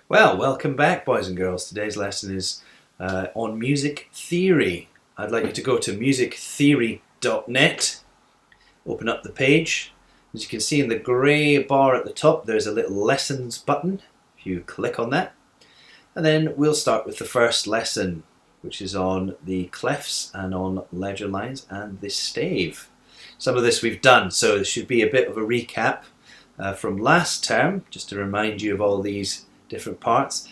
Well, welcome back, boys and girls. Today's lesson is on music theory. I'd like you to go to musictheory.net, open up the page. As you can see in the grey bar at the top, there's a little lessons button. If you click on that, and then we'll start with the first lesson, which is on the clefs and on ledger lines and the stave. Some of this we've done, so this should be a bit of a recap from last term, just to remind you of all these different parts.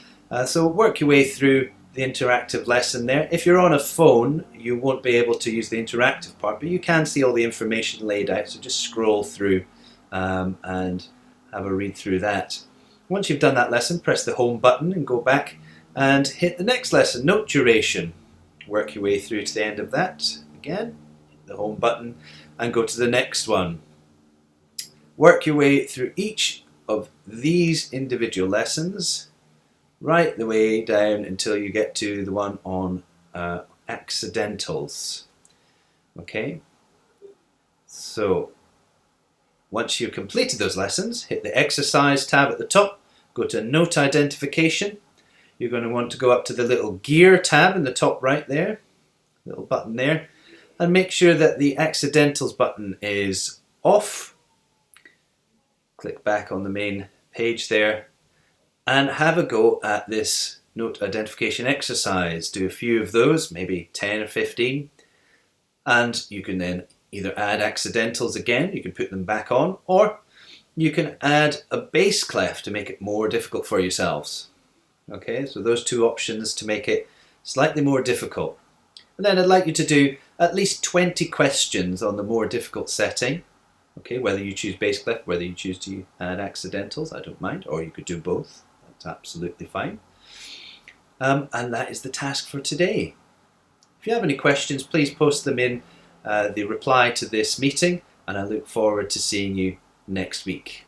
So work your way through the interactive lesson there. If you're on a phone, you won't be able to use the interactive part, but you can see all the information laid out, so just scroll through and have a read through that. Once you've done that lesson, press the home button and go back and hit the next lesson, note duration. Work your way through to the end of that again, hit the home button and go to the next one. Work your way through each of these individual lessons right the way down until you get to the one on accidentals. Okay, so once you've completed those lessons, hit the exercise tab at the top, go to note identification. You're going to want to go up to the little gear tab in the top right there, little button there, and make sure that the accidentals button is off. Click back on the main page there and have a go at this note identification exercise. Do a few of those, maybe 10 or 15, and you can then either add accidentals again, you can put them back on, or you can add a bass clef to make it more difficult for yourselves. Okay, so those two options to make it slightly more difficult. And then I'd like you to do at least 20 questions on the more difficult setting. Okay, whether you choose bass clef, whether you choose to add accidentals, I don't mind, or you could do both. That's absolutely fine. And that is the task for today. If you have any questions, please post them in the reply to this meeting, and I look forward to seeing you next week.